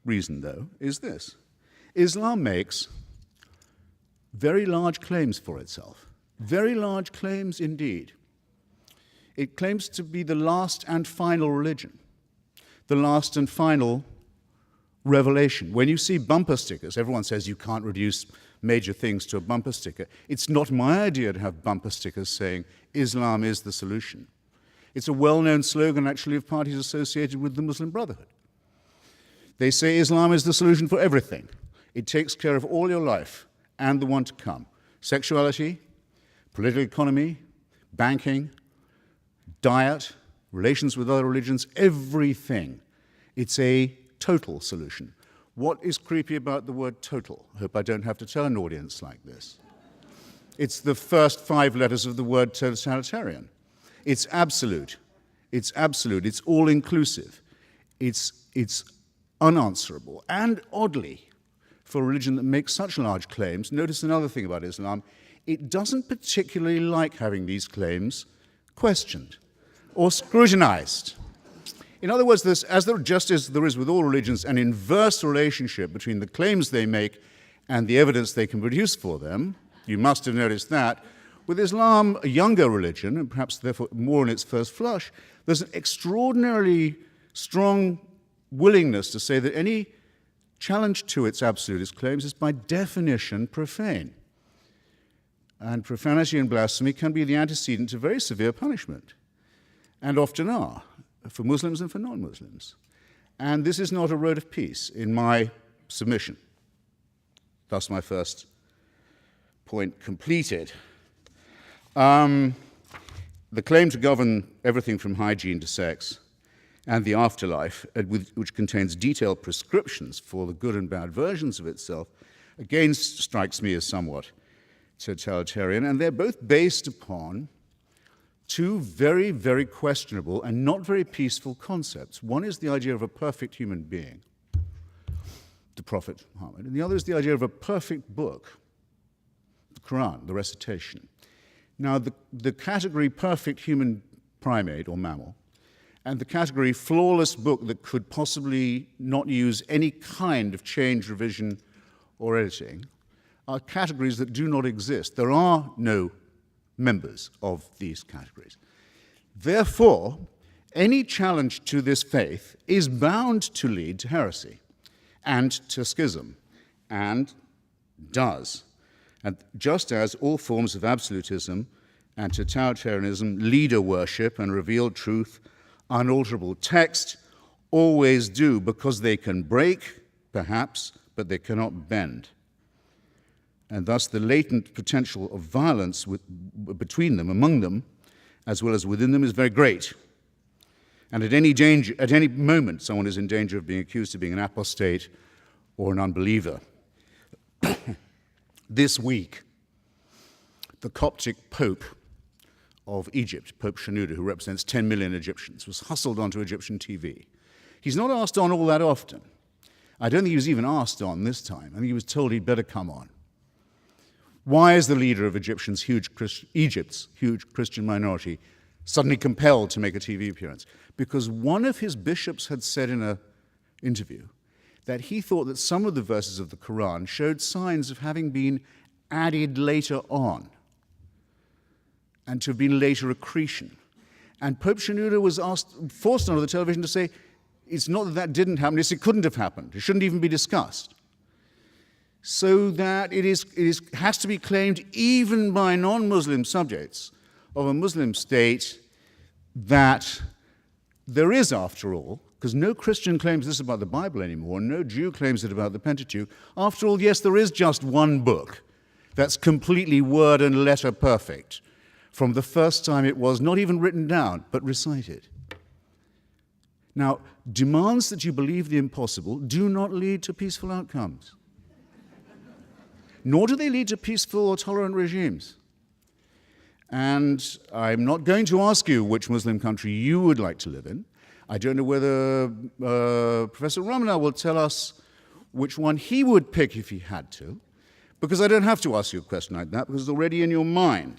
reason, though, is this. Islam makes very large claims for itself, very large claims indeed. It claims to be the last and final religion, the last and final revelation. When you see bumper stickers, everyone says you can't reduce major things to a bumper sticker. It's not my idea to have bumper stickers saying Islam is the solution. It's a well-known slogan, actually, of parties associated with the Muslim Brotherhood. They say Islam is the solution for everything. It takes care of all your life and the one to come. Sexuality, political economy, banking, diet, relations with other religions, everything. It's a total solution. What is creepy about the word total? I hope I don't have to tell an audience like this. It's the first 5 letters of the word totalitarian. It's absolute. It's absolute. It's all-inclusive. It's unanswerable. And oddly, for a religion that makes such large claims, notice another thing about Islam, it doesn't particularly like having these claims questioned or scrutinized. In other words, just as there is with all religions an inverse relationship between the claims they make and the evidence they can produce for them, you must have noticed that, with Islam, a younger religion, and perhaps therefore more in its first flush, there's an extraordinarily strong willingness to say that any challenge to its absolutist claims is by definition profane. And profanity and blasphemy can be the antecedent to very severe punishment, and often are, for Muslims and for non-Muslims. And this is not a road of peace in my submission. Thus my first point completed. The claim to govern everything from hygiene to sex and the afterlife, which contains detailed prescriptions for the good and bad versions of itself, again strikes me as somewhat totalitarian, and they're both based upon 2 very, very questionable and not very peaceful concepts. One is the idea of a perfect human being, the Prophet Muhammad, and the other is the idea of a perfect book, the Quran, the recitation. Now, the category perfect human primate or mammal and the category flawless book that could possibly not use any kind of change, revision, or editing are categories that do not exist. There are no members of these categories. Therefore, any challenge to this faith is bound to lead to heresy and to schism, and does. And just as all forms of absolutism and totalitarianism, leader worship and revealed truth, unalterable text, always do, because they can break, perhaps, but they cannot bend. And thus the latent potential of violence between them, among them, as well as within them, is very great. And at any moment, someone is in danger of being accused of being an apostate or an unbeliever. This week, the Coptic Pope of Egypt, Pope Shenouda, who represents 10 million Egyptians, was hustled onto Egyptian TV. He's not asked on all that often. I don't think he was even asked on this time. I think he was told he'd better come on. Why is the leader of Egypt's huge Christian minority suddenly compelled to make a TV appearance? Because one of his bishops had said in an interview that he thought that some of the verses of the Quran showed signs of having been added later on and to have been later accretion. And Pope Shenouda was forced onto the television to say, it's not that that didn't happen, it's it couldn't have happened. It shouldn't even be discussed. So that it has to be claimed even by non-Muslim subjects of a Muslim state that there is, after all, because no Christian claims this about the Bible anymore, no Jew claims it about the Pentateuch, after all, yes, there is just one book that's completely word and letter perfect from the first time it was not even written down, but recited. Now, demands that you believe the impossible do not lead to peaceful outcomes. Nor do they lead to peaceful or tolerant regimes. And I'm not going to ask you which Muslim country you would like to live in. I don't know whether Professor Ramana will tell us which one he would pick if he had to, because I don't have to ask you a question like that, because it's already in your mind.